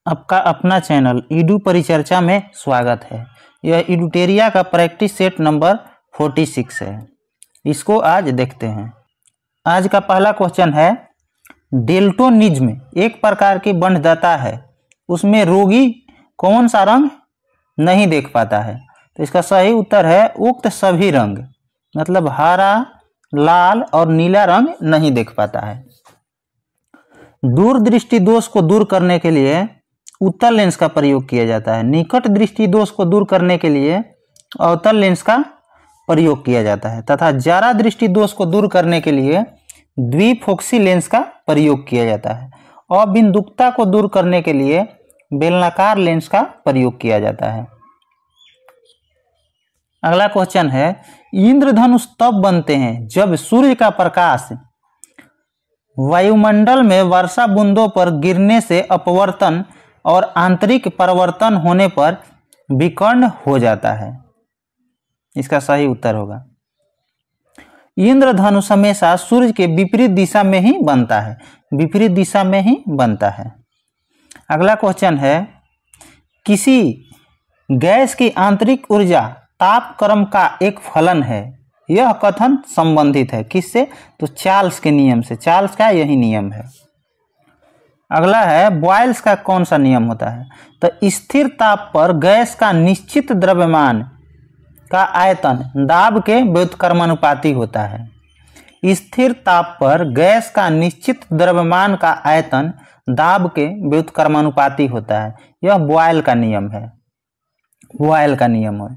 आपका अपना channel Edu परिचर्चा में स्वागत है। यह ईडूटेरिया का प्रैक्टिस सेट नंबर 46 है। इसको आज देखते हैं। आज का पहला क्वेश्चन है, डेल्टोनिज्म एक प्रकार की बंधदता है, उसमें रोगी कौन सा रंग नहीं देख पाता है? तो इसका सही उत्तर है उक्त सभी रंग, मतलब हरा, लाल और नीला रंग नहीं देख पाता है। दूरदृष्टि दोष को दूर करने के लिए उत्तल लेंस का प्रयोग किया जाता है। निकट दृष्टि दोष को दूर करने के लिए अवतल लेंस का प्रयोग किया जाता है तथा जारा दृष्टि दोष को दूर करने के लिए द्विफोक्सी लेंस का प्रयोग किया जाता है। अबिंदुकता को दूर करने के लिए बेलनाकार लेंस का प्रयोग किया जाता है। अगला क्वेश्चन है, इंद्रधनुष तब बनते हैं जब सूर्य का प्रकाश वायुमंडल में वर्षा बूंदों पर गिरने से अपवर्तन और आंतरिक परिवर्तन होने पर विकर्ण हो जाता है। इसका सही उत्तर होगा इंद्रधनुष हमेशा सूर्य के विपरीत दिशा में ही बनता है, विपरीत दिशा में ही बनता है। अगला क्वेश्चन है, किसी गैस की आंतरिक ऊर्जा तापक्रम का एक फलन है, यह कथन संबंधित है किससे? तो चार्ल्स के नियम से। चार्ल्स का यही नियम है। अगला है, बॉयल्स का कौन सा नियम होता है? तो स्थिर ताप पर गैस का निश्चित द्रव्यमान का आयतन दाब के व्युत्क्रमानुपाती होता है। स्थिर ताप पर गैस का निश्चित द्रव्यमान का आयतन दाब के व्युत्क्रमानुपाती होता है। यह बॉयल का नियम है, बॉयल का नियम है।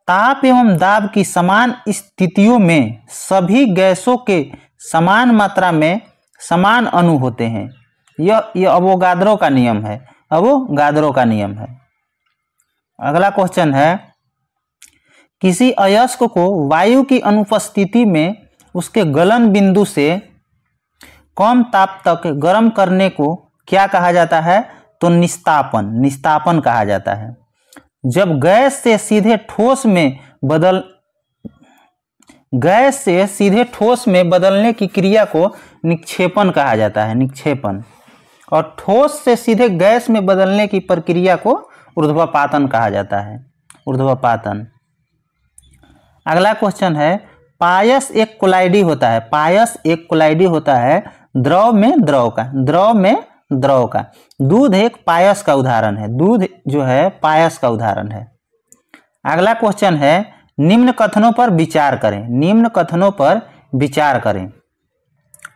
ताप एवं दाब की समान स्थितियों में सभी गैसों के समान मात्रा में समान अणु होते हैं। यह अवोगाद्रो का नियम है, अवोगाद्रो का नियम है। अगला क्वेश्चन है, किसी अयस्क को वायु की अनुपस्थिति में उसके गलन बिंदु से कम ताप तक गर्म करने को क्या कहा जाता है? तो निस्तापन, निस्तापन कहा जाता है। जब गैस से सीधे ठोस में बदलने की क्रिया को निक्षेपण कहा जाता है, निक्षेपण। और ठोस से सीधे गैस में बदलने की प्रक्रिया को ऊर्ध्वपातन कहा जाता है, ऊर्ध्वपातन। अगला क्वेश्चन है, पायस एक कोलाइडी होता है, पायस एक कोलाइडी होता है द्रव में द्रव का, द्रव में द्रव का। दूध एक पायस का उदाहरण है, दूध जो है पायस का उदाहरण है। अगला क्वेश्चन है, निम्न कथनों पर विचार करें, निम्न कथनों पर विचार करें।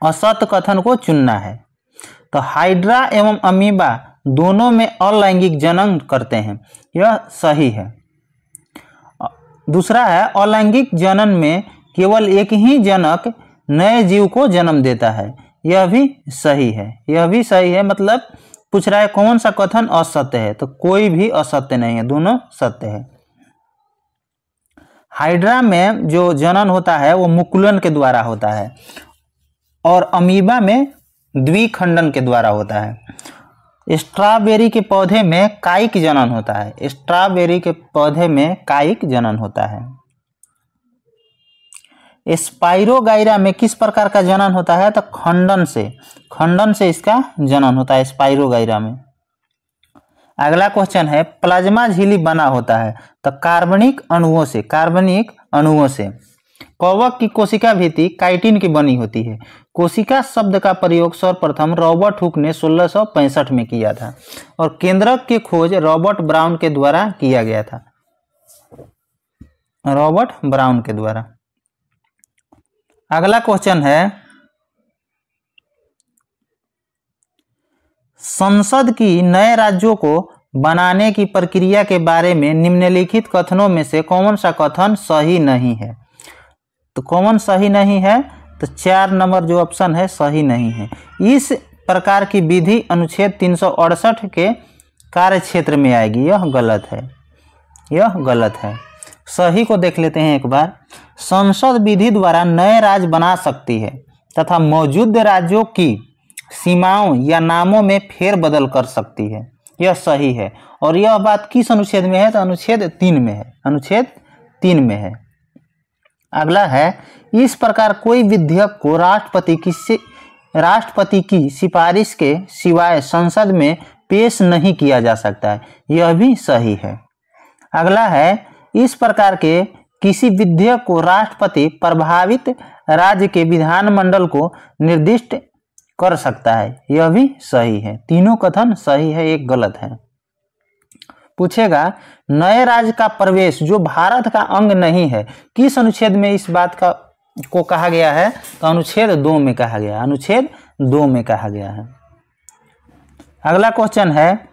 असत कथन को चुनना है। तो हाइड्रा एवं अमीबा दोनों में अलैंगिक जनन करते हैं, यह सही है। दूसरा है, अलैंगिक जनन में केवल एक ही जनक नए जीव को जन्म देता है, यह भी सही है, यह भी सही है। मतलब पूछ रहा है कौन सा कथन असत्य है, तो कोई भी असत्य नहीं है, दोनों सत्य है। हाइड्रा में जो जनन होता है वो मुकुलन के द्वारा होता है और अमीबा में द्विखंडन के द्वारा होता है। स्ट्रॉबेरी के पौधे में कायिक जनन होता है, स्ट्रॉबेरी के पौधे में कायिक जनन होता है। स्पाइरोगाइरा में किस प्रकार का जनन होता है? तो खंडन से इसका जनन होता है स्पाइरोगाइरा में। अगला क्वेश्चन है, प्लाज्मा झिल्ली बना होता है तो कार्बनिक अणुओं से, कार्बनिक अणुओं से। कवक की कोशिका भित्ति काइटिन की बनी होती है। कोशिका शब्द का प्रयोग सर्वप्रथम रॉबर्ट हुक ने 1665 में किया था और केंद्रक की खोज रॉबर्ट ब्राउन के द्वारा किया गया था, रॉबर्ट ब्राउन के द्वारा। अगला क्वेश्चन है, संसद की नए राज्यों को बनाने की प्रक्रिया के बारे में निम्नलिखित कथनों में से कौन सा कथन सही नहीं है? तो कौन सही नहीं है? तो 4 नंबर जो ऑप्शन है सही नहीं है। इस प्रकार की विधि अनुच्छेद 368 के कार्य क्षेत्र में आएगी, यह गलत है, यह गलत है। सही को देख लेते हैं एक बार। संसद विधि द्वारा नए राज्य बना सकती है तथा मौजूद राज्यों की सीमाओं या नामों में फेरबदल कर सकती है, यह सही है। और यह बात किस अनुच्छेद में है? तो अनुच्छेद 3 में है, अनुच्छेद 3 में है। अगला है, इस प्रकार कोई विधेयक को राष्ट्रपति की सिफारिश के सिवाय संसद में पेश नहीं किया जा सकता है, यह भी सही है। अगला है, इस प्रकार के किसी विधेयक को राष्ट्रपति प्रभावित राज्य के विधानमंडल को निर्दिष्ट कर सकता है, यह भी सही है। तीनों कथन सही है, एक गलत है। पूछेगा, नए राज्य का प्रवेश जो भारत का अंग नहीं है, किस अनुच्छेद में इस बात को कहा गया है? तो अनुच्छेद 2 में कहा गया, अनुच्छेद 2 में कहा गया है। अगला क्वेश्चन है,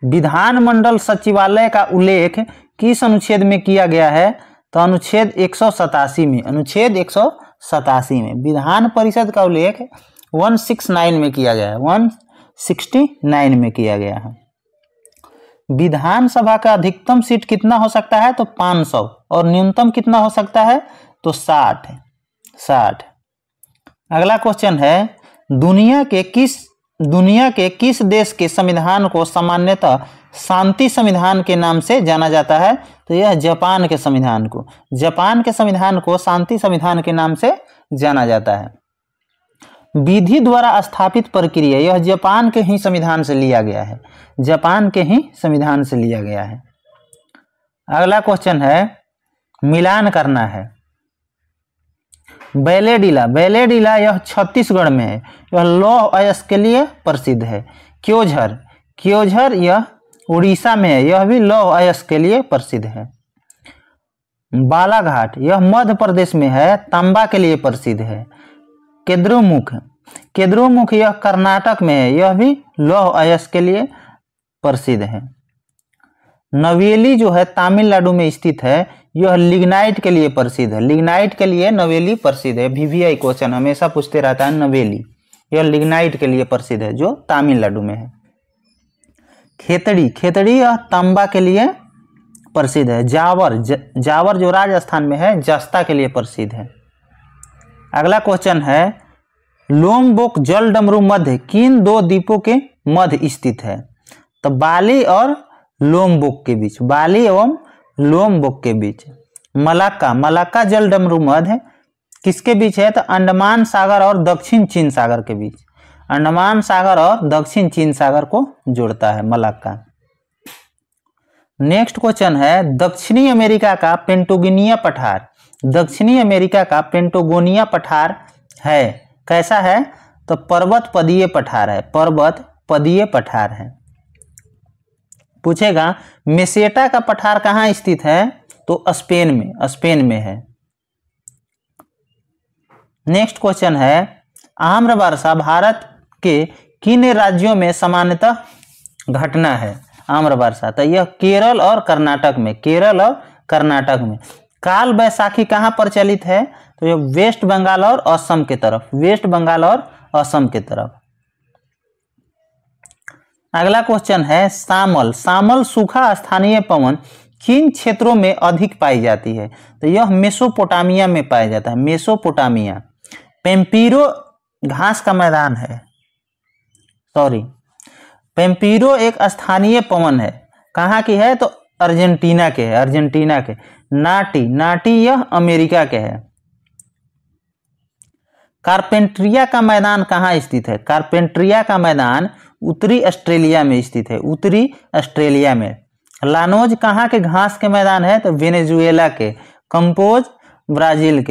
विधानमंडल सचिवालय का उल्लेख किस अनुच्छेद में किया गया है? तो अनुच्छेद 187 में, अनुच्छेद 187 में। विधान परिषद का उल्लेख 169 में किया गया है, 169 में किया गया है। विधानसभा का अधिकतम सीट कितना हो सकता है? तो 500, और न्यूनतम कितना हो सकता है? तो 60। अगला क्वेश्चन है, दुनिया के किस देश के संविधान को सामान्यतः शांति संविधान के नाम से जाना जाता है? तो यह जापान के संविधान को शांति संविधान के नाम से जाना जाता है। विधि द्वारा स्थापित प्रक्रिया, यह जापान के ही संविधान से लिया गया है, जापान के ही संविधान से लिया गया है। अगला क्वेश्चन है, मिलान करना है। बैलेडीला यह छत्तीसगढ़ में है, यह लौह अयस्क के लिए प्रसिद्ध है। क्योझर यह उड़ीसा में है, यह भी लौह अयस्क के लिए प्रसिद्ध है। बालाघाट यह मध्य प्रदेश में है, तांबा के लिए प्रसिद्ध है। केद्रुमुख यह कर्नाटक में है, यह भी लौह अयस्क के लिए प्रसिद्ध है। नवेली जो है तमिलनाडु में स्थित है, यह लिग्नाइट के लिए प्रसिद्ध है, लिग्नाइट के लिए नवेली प्रसिद्ध है। VVI क्वेश्चन हमेशा पूछते रहता है, नवेली यह लिग्नाइट के लिए प्रसिद्ध है, जो तमिलनाडु में है। खेतड़ी यह तांबा के लिए प्रसिद्ध है। जावर जो राजस्थान में है, जस्ता के लिए प्रसिद्ध है। अगला क्वेश्चन है, लोमबोक जल डमरू मध्य किन 2 द्वीपों के मध्य स्थित है? तो बाली और लोमबोक के बीच, बाली एवं लोमबोक के बीच। मलाक्का जल डमरू मध्य किसके बीच है? तो अंडमान सागर और दक्षिण चीन सागर के बीच, अंडमान सागर और दक्षिण चीन सागर को जोड़ता है मलाक्का। नेक्स्ट क्वेश्चन है, दक्षिणी अमेरिका का पेंटागोनिया पठार, दक्षिणी अमेरिका का पेंटागोनिया पठार है, कैसा है? तो पर्वत पदीय पठार है, पर्वत पदीय पठार है। पूछेगा, मेसेटा का पठार कहाँ स्थित है? तो स्पेन में है। नेक्स्ट क्वेश्चन है, आम्रवर्षा भारत के किन राज्यों में सामान्यतः घटना है? आम्रवर्षा तो यह केरल और कर्नाटक में। काल बैसाखी कहाँ प्रचलित है? तो यह वेस्ट बंगाल और असम के तरफ, अगला क्वेश्चन है, सामल सूखा स्थानीय पवन किन क्षेत्रों में अधिक पाई जाती है? तो यह मेसोपोटामिया में पाया जाता है, मेसोपोटामिया। पेम्पीरो घास का मैदान है, पेम्पीरो एक स्थानीय पवन है, कहाँ की है? तो अर्जेंटीना के। नाटी यह अमेरिका के है। कारपेंट्रिया का मैदान कहाँ स्थित है? कारपेंट्रिया का मैदान उत्तरी ऑस्ट्रेलिया में स्थित है, उत्तरी ऑस्ट्रेलिया में। लानोज कहाँ के घास के मैदान है? तो वेनेजुएला के। कंपोज ब्राजील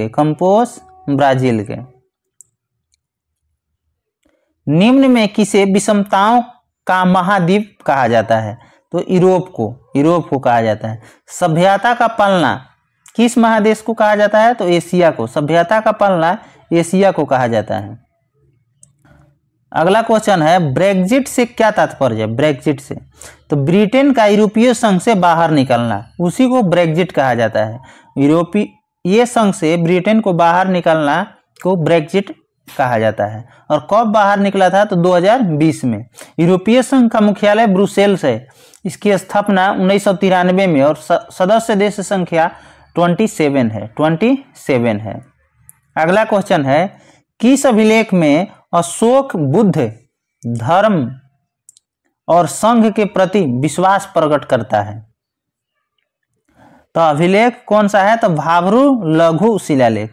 के। निम्न में किसे विषमताओं का महाद्वीप कहा जाता है? तो यूरोप को कहा जाता है। सभ्यता का पलना किस महादेश को कहा जाता है? तो एशिया को। सभ्यता का पलना एशिया को कहा जाता है। अगला क्वेश्चन है, ब्रेग्जिट से क्या तात्पर्य है? ब्रेग्जिट से तो ब्रिटेन का यूरोपीय संघ से बाहर निकलना, उसी को ब्रेग्जिट कहा जाता है। यूरोपीय संघ से ब्रिटेन को बाहर निकलना को ब्रेग्जिट कहा जाता है। और कब बाहर निकला था? तो 2020 में। यूरोपीय संघ का मुख्यालय ब्रुसेल्स है, इसकी स्थापना 1993 में, और सदस्य देश संख्या 27 है। अगला क्वेश्चन है, किस अभिलेख में अशोक बुद्ध धर्म और संघ के प्रति विश्वास प्रकट करता है? तो अभिलेख कौन सा है? तो भाभरू लघु शिलालेख।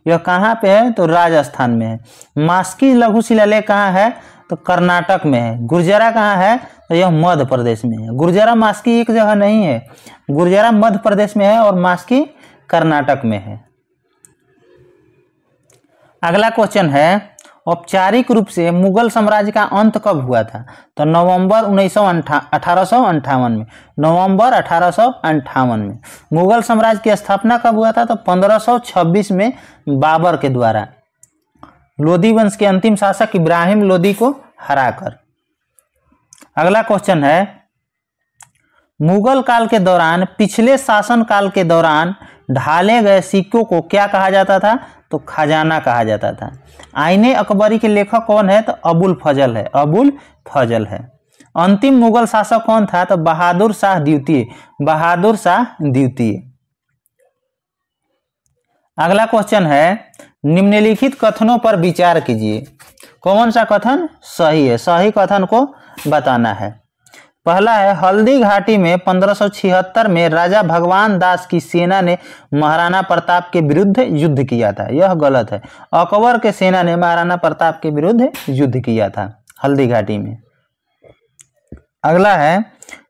यह कहाँ पे है? तो राजस्थान में है। मास्की लघु शिलालेख कहाँ है? तो कर्नाटक में है। गुर्जरा कहाँ है? तो यह मध्य प्रदेश में है। गुर्जरा मास्की एक जगह नहीं है, गुर्जरा मध्य प्रदेश में है और मास्की कर्नाटक में है। अगला क्वेश्चन है, औपचारिक रूप से मुगल साम्राज्य का अंत कब हुआ था? तो नवंबर 1858 में, नवंबर 1858 में। मुगल साम्राज्य की स्थापना कब हुआ था? तो 1526 में बाबर के द्वारा, लोदी वंश के अंतिम शासक इब्राहिम लोदी को हराकर। अगला क्वेश्चन है, मुगल काल के दौरान, पिछले शासन काल के दौरान ढाले गए सिक्कों को क्या कहा जाता था? तो खजाना कहा जाता था। आईने अकबरी के लेखक कौन है? तो अबुल फजल है, अबुल फजल है। अंतिम मुगल शासक कौन था? तो बहादुर शाह द्वितीय, बहादुर शाह द्वितीय। अगला क्वेश्चन है, निम्नलिखित कथनों पर विचार कीजिए। कौन सा कथन सही है? सही कथन को बताना है। पहला है, हल्दी घाटी में 1576 में राजा भगवान दास की सेना ने महाराणा प्रताप के विरुद्ध युद्ध किया था। यह गलत है। अकबर के सेना ने महाराणा प्रताप के विरुद्ध युद्ध किया था हल्दी घाटी में। अगला है,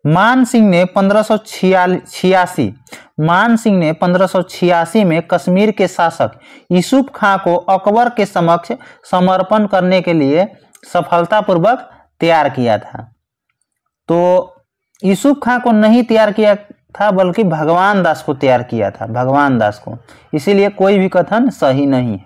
मान सिंह ने 1586 में कश्मीर के शासक यूसुफ खां को अकबर के समक्ष समर्पण करने के लिए सफलतापूर्वक तैयार किया था। तो यूसुफ खां को नहीं तैयार किया था, बल्कि भगवान दास को तैयार किया था, भगवान दास को। इसीलिए कोई भी कथन सही नहीं है।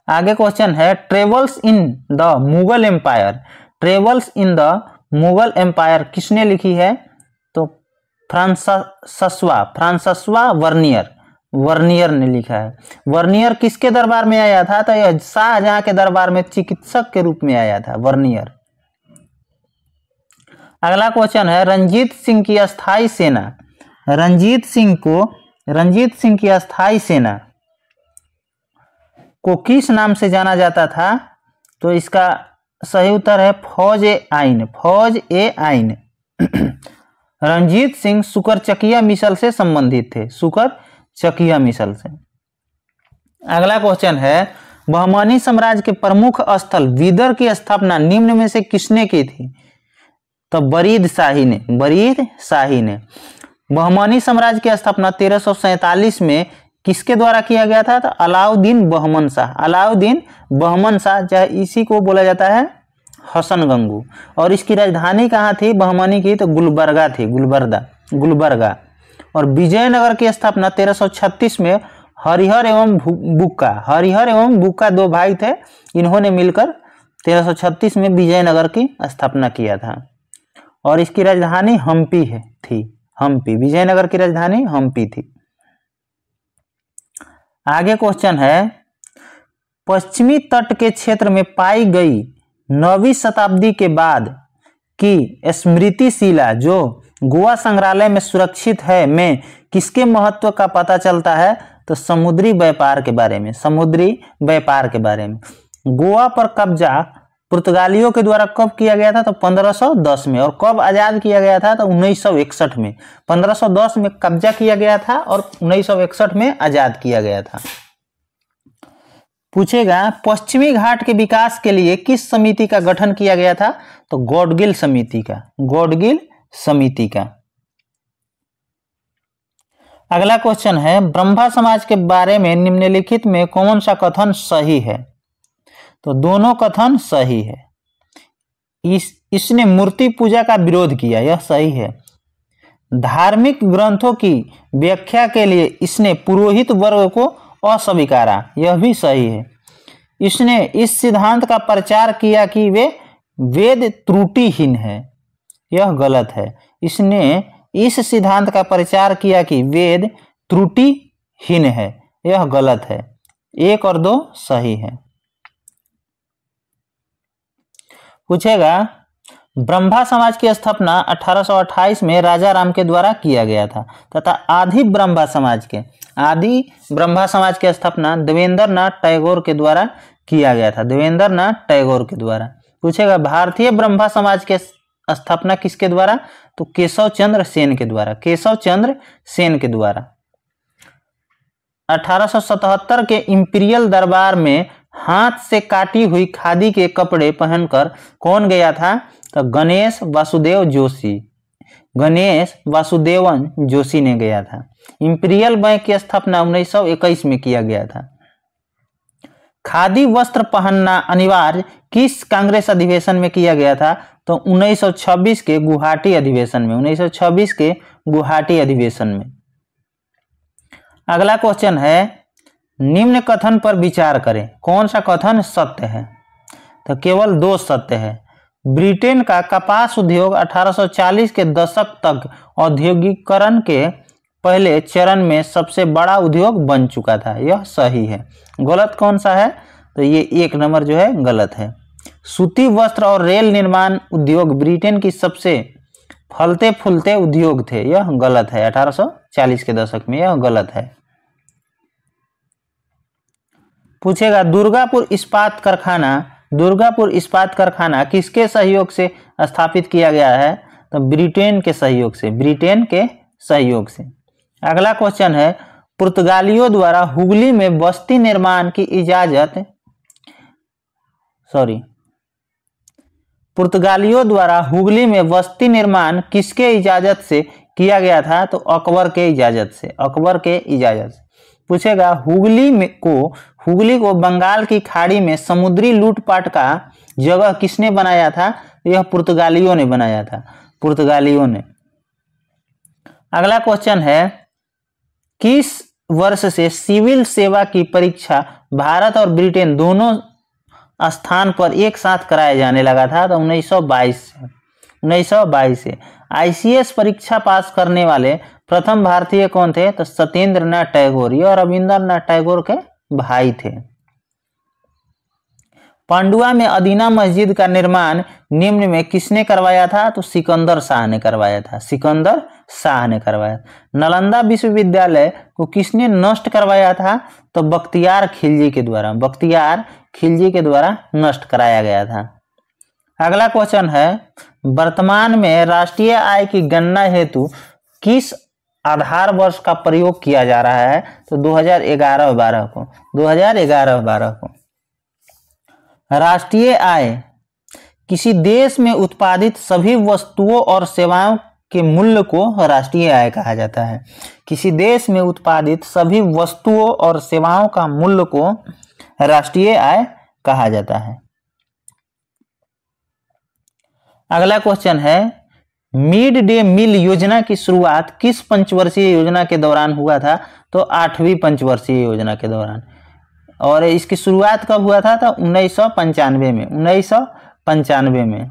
आगे क्वेश्चन है, travels in the Mughal empire, travels in the Mughal empire किसने लिखी है? तो फ्रांसस्वा वर्नियर ने लिखा है। वर्नियर किसके दरबार में आया था? तो यह शाहजहां के दरबार में चिकित्सक के रूप में आया था वर्नियर। अगला क्वेश्चन है, रंजीत सिंह की अस्थाई सेना, रंजीत सिंह की अस्थाई सेना को किस नाम से जाना जाता था? तो इसका सही उत्तर है फौज ए आइन, फौज ए आइन। रंजीत सिंह सुकरचकिया मिसल से संबंधित थे, सुकरचकिया मिसल से। अगला क्वेश्चन है, बहमनी साम्राज्य के प्रमुख स्थल विदर की स्थापना निम्न में से किसने की थी? तो बरीद शाही ने, बरीद शाही ने। बहमनी साम्राज्य की स्थापना 1347 में किसके द्वारा किया गया था? तो अलाउद्दीन बहमन शाह, अलाउद्दीन बहमन शाह, चाहे इसी को बोला जाता है हसन गंगू। और इसकी राजधानी कहाँ थी बहमनी की? तो गुलबर्गा थी, गुलबर्गा। और विजयनगर की स्थापना 1336 में हरिहर एवं बुक्का दो भाई थे, इन्होंने मिलकर 1336 में विजयनगर की स्थापना किया था। और इसकी राजधानी हम्पी थी, हम्पी, विजयनगर की राजधानी हम्पी थी। आगे क्वेश्चन है, पश्चिमी तट के क्षेत्र में पाई गई 9वीं शताब्दी के बाद की स्मृति शिला जो गोवा संग्रहालय में सुरक्षित है में किसके महत्व का पता चलता है? तो समुद्री व्यापार के बारे में, समुद्री व्यापार के बारे में। गोवा पर कब्जा पुर्तगालियों के द्वारा कब किया गया था? तो 1510 में। और कब आजाद किया गया था? तो 1961 में। 1510 में कब्जा किया गया था और 1961 में आजाद किया गया था। पूछेगा, पश्चिमी घाट के विकास के लिए किस समिति का गठन किया गया था? तो गॉडगिल समिति का, गॉडगिल समिति का। अगला क्वेश्चन है, ब्रह्मा समाज के बारे में निम्नलिखित में कौन सा कथन सही है? तो दोनों कथन सही है। इसने मूर्ति पूजा का विरोध किया, यह सही है। धार्मिक ग्रंथों की व्याख्या के लिए इसने पुरोहित वर्ग को अस्वीकारा, यह भी सही है। इसने इस सिद्धांत का प्रचार किया कि वे वेद त्रुटिहीन है, यह गलत है। इसने इस सिद्धांत का प्रचार किया कि वेद त्रुटिहीन है, यह गलत है। 1 और 2 सही है। पूछेगा, ब्रह्मा समाज की स्थापना 1828 में राजा राम के द्वारा किया गया था तथा आदि ब्रह्मा समाज की स्थापना देवेंद्रनाथ टैगोर के द्वारा किया गया था, देवेंद्रनाथ टैगोर के द्वारा। पूछेगा, भारतीय ब्रह्मा समाज के स्थापना किसके द्वारा? तो केशव चंद्र सेन के द्वारा, केशव चंद्र सेन के द्वारा। 1877 के इंपीरियल दरबार में हाथ से काटी हुई खादी के कपड़े पहनकर कौन गया था? तो गणेश वासुदेव जोशी, गणेश वासुदेवन जोशी ने गया था। इंपीरियल बैंक की स्थापना 1921 में किया गया था। खादी वस्त्र पहनना अनिवार्य किस कांग्रेस अधिवेशन में किया गया था? तो 1926 के गुवाहाटी अधिवेशन में, 1926 के गुवाहाटी अधिवेशन में। अगला क्वेश्चन है, निम्न कथन पर विचार करें। कौन सा कथन सत्य है? तो केवल 2 सत्य है। ब्रिटेन का कपास उद्योग 1840 के दशक तक औद्योगिकरण के पहले चरण में सबसे बड़ा उद्योग बन चुका था। यह सही है। गलत कौन सा है? तो ये 1 नंबर जो है गलत है। सूती वस्त्र और रेल निर्माण उद्योग ब्रिटेन की सबसे फलते फूलते उद्योग थे। यह गलत है। 1840 के दशक में यह गलत है। पूछेगा दुर्गापुर इस्पात कारखाना किसके सहयोग से स्थापित किया गया है? तो ब्रिटेन के सहयोग से। अगला क्वेश्चन है, पुर्तगालियों द्वारा हुगली में बस्ती निर्माण की इजाजत पुर्तगालियों द्वारा हुगली में बस्ती निर्माण किसके इजाजत से किया गया था? तो अकबर के इजाजत से। पूछेगा हुगली को बंगाल की खाड़ी में समुद्री लूटपाट का जगह किसने बनाया था? यह पुर्तगालियों ने बनाया था, पुर्तगालियों ने। अगला क्वेश्चन है, किस वर्ष से सिविल सेवा की परीक्षा भारत और ब्रिटेन दोनों स्थान पर एक साथ कराया जाने लगा था? तो 1922 से। आईसीएस परीक्षा पास करने वाले प्रथम भारतीय कौन थे? तो सत्येंद्र नाथ टैगोर। यह रविंद्रनाथ टैगोर के भाई थे। पांडुआ में अदीना मस्जिद का निर्माण निम्न में किसने करवाया था? तो सिकंदर शाह ने करवाया था। नालंदा विश्वविद्यालय को किसने नष्ट करवाया था? तो बख्तियार खिलजी के द्वारा नष्ट कराया गया था। अगला क्वेश्चन है, वर्तमान में राष्ट्रीय आय की गणना हेतु किस आधार वर्ष का प्रयोग किया जा रहा है? तो 2011-12 को। राष्ट्रीय आय किसी देश में उत्पादित सभी वस्तुओं और सेवाओं के मूल्य को राष्ट्रीय आय कहा जाता है। किसी देश में उत्पादित सभी वस्तुओं और सेवाओं का मूल्य को राष्ट्रीय आय कहा जाता है। अगला क्वेश्चन है, मिड डे मील योजना की शुरुआत किस पंचवर्षीय योजना के दौरान हुआ था? तो 8वीं पंचवर्षीय योजना के दौरान। और इसकी शुरुआत कब हुआ था? तो 1995 में।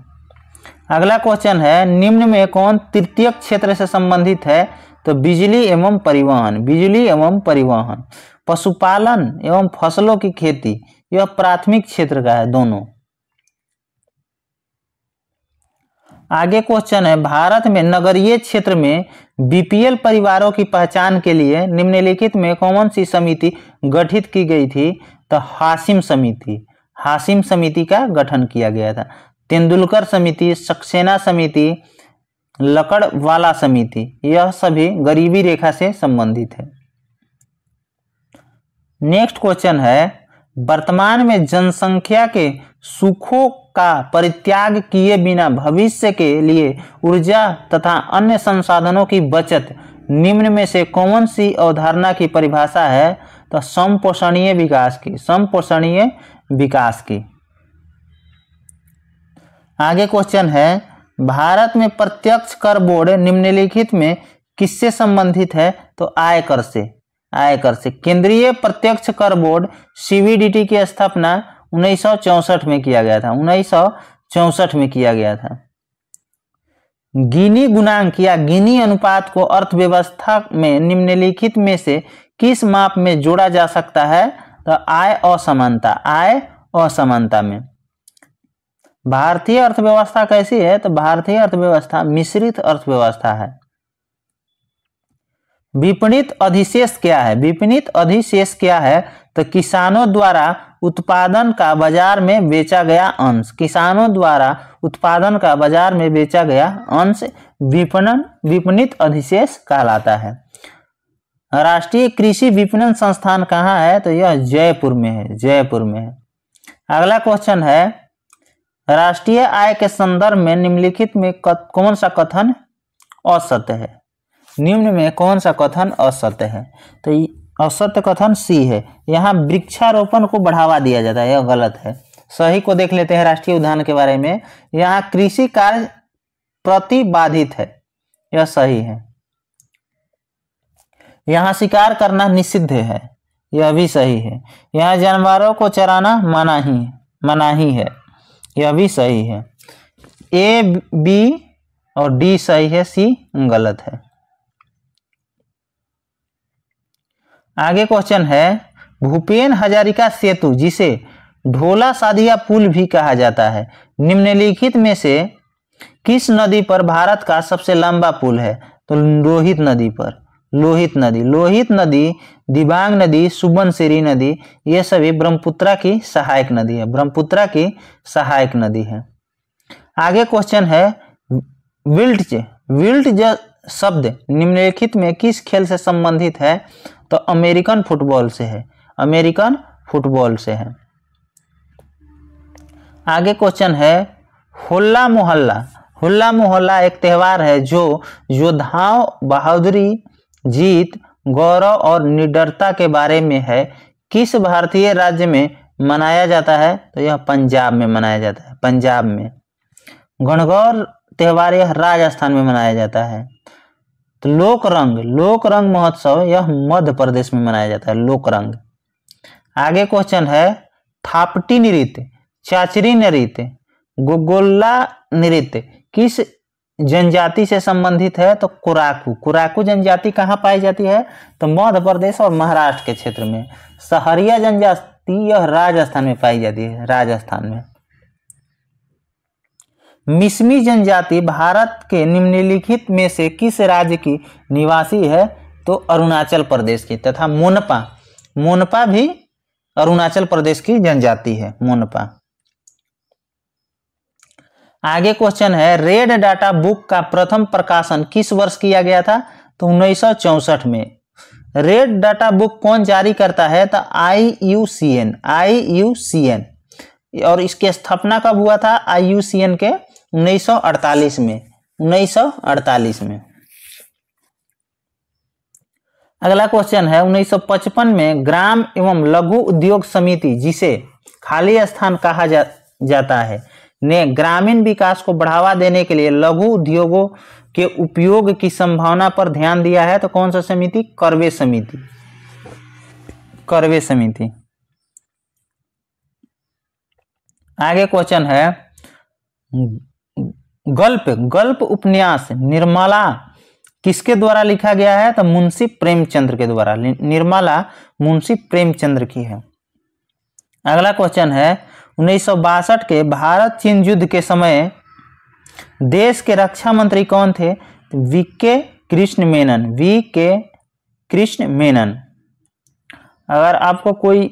अगला क्वेश्चन है, निम्न में कौन तृतीय क्षेत्र से संबंधित है? तो बिजली एवं परिवहन। पशुपालन एवं फसलों की खेती, यह प्राथमिक क्षेत्र का है दोनों। आगे क्वेश्चन है, भारत में नगरीय क्षेत्र में बीपीएल परिवारों की पहचान के लिए निम्नलिखित में कौन सी समिति गठित की गई थी? तो हाशिम समिति का गठन किया गया था। तेंदुलकर समिति, सक्सेना समिति, लकड़वाला समिति, यह सभी गरीबी रेखा से संबंधित है। नेक्स्ट क्वेश्चन है, वर्तमान में जनसंख्या के सुखों का परित्याग किए बिना भविष्य के लिए ऊर्जा तथा अन्य संसाधनों की बचत निम्न में से कौन सी अवधारणा की परिभाषा है? तो समपोषणीय विकास की। आगे क्वेश्चन है, भारत में प्रत्यक्ष कर बोर्ड निम्नलिखित में किससे संबंधित है? तो आयकर से। केंद्रीय प्रत्यक्ष कर बोर्ड सीबीडीटी की स्थापना 1964 में किया गया था। गिनी गुणांक या गिनी अनुपात को अर्थव्यवस्था में निम्नलिखित में से किस माप में जोड़ा जा सकता है? तो आय असमानता में। भारतीय अर्थव्यवस्था कैसी है? तो भारतीय अर्थव्यवस्था मिश्रित अर्थव्यवस्था है। विपणित अधिशेष क्या है? तो किसानों द्वारा उत्पादन का बाजार में बेचा गया अंश विपणित अधिशेष कहलाता है। राष्ट्रीय कृषि विपणन संस्थान कहाँ है? तो यह जयपुर में है। अगला क्वेश्चन है, राष्ट्रीय आय के संदर्भ में निम्नलिखित में कौन सा कथन असत्य है? निम्न में कौन सा कथन असत्य है? तो असत्य कथन सी है। यहाँ वृक्षारोपण को बढ़ावा दिया जाता है, यह गलत है। सही को देख लेते हैं राष्ट्रीय उद्यान के बारे में। यहाँ कृषि कार्य प्रतिबाधित है, यह सही है। यहाँ शिकार करना निषिद्ध है, यह भी सही है। यहाँ जानवरों को चराना मनाही है, यह भी सही है। ए, बी और डी सही है, सी गलत है। आगे क्वेश्चन है, भूपेन हजारिका सेतु जिसे ढोला सादिया पुल भी कहा जाता है, निम्नलिखित में से किस नदी पर भारत का सबसे लंबा पुल है? तो लोहित नदी पर। लोहित नदी, दिबांग नदी, सुबनसिरी नदी, ये सभी ब्रह्मपुत्रा की सहायक नदी है। ब्रह्मपुत्रा की सहायक नदी है। आगे क्वेश्चन है, विल्ट शब्द निम्नलिखित में किस खेल से संबंधित है? तो अमेरिकन फुटबॉल से है। अमेरिकन फुटबॉल से है। आगे क्वेश्चन है, होला मोहल्ला एक त्योहार है जो योद्धाओं, बहादुरी, जीत, गौरव और निडरता के बारे में है। किस भारतीय राज्य में मनाया जाता है? तो यह पंजाब में मनाया जाता है। पंजाब में। गणगौर त्योहार यह राजस्थान में मनाया जाता है। तो लोक रंग महोत्सव यह मध्य प्रदेश में मनाया जाता है। लोक रंग। आगे क्वेश्चन है, थापटी नृत्य, चाचरी नृत्य, गोगोला नृत्य किस जनजाति से संबंधित है? तो कुराकू जनजाति कहाँ पाई जाती है? तो मध्य प्रदेश और महाराष्ट्र के क्षेत्र में। सहरिया जनजाति यह राजस्थान में पाई जाती है। राजस्थान में। मिसमी जनजाति भारत के निम्नलिखित में से किस राज्य की निवासी है? तो अरुणाचल प्रदेश की। तथा मोनपा भी अरुणाचल प्रदेश की जनजाति है। मोनपा। आगे क्वेश्चन है, रेड डाटा बुक का प्रथम प्रकाशन किस वर्ष किया गया था? तो 1964 में। रेड डाटा बुक कौन जारी करता है? तो IUCN। और इसकी स्थापना कब हुआ था? IUCN के 1948 में। 1948 में। अगला क्वेश्चन है, 1955 में ग्राम एवं लघु उद्योग समिति जिसे खाली स्थान कहा जाता है ने ग्रामीण विकास को बढ़ावा देने के लिए लघु उद्योगों के उपयोग की संभावना पर ध्यान दिया है। तो कौन सा समिति? करवे समिति। करवे समिति। आगे क्वेश्चन है, गल्प उपन्यास निर्मला किसके द्वारा लिखा गया है? तो मुंशी प्रेमचंद्र के द्वारा। निर्मला मुंशी प्रेमचंद्र की है। अगला क्वेश्चन है, 1962 के भारत चीन युद्ध के समय देश के रक्षा मंत्री कौन थे? वीके कृष्ण मेनन। अगर आपको कोई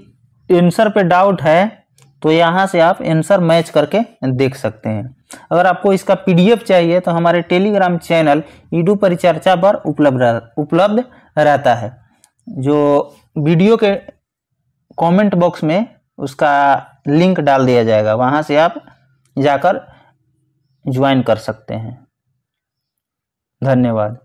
आंसर पे डाउट है तो यहाँ से आप आंसर मैच करके देख सकते हैं। अगर आपको इसका PDF चाहिए तो हमारे टेलीग्राम चैनल ईडू परिचर्चा पर उपलब्ध रहता है, जो वीडियो के कमेंट बॉक्स में उसका लिंक डाल दिया जाएगा। वहां से आप जाकर ज्वाइन कर सकते हैं। धन्यवाद।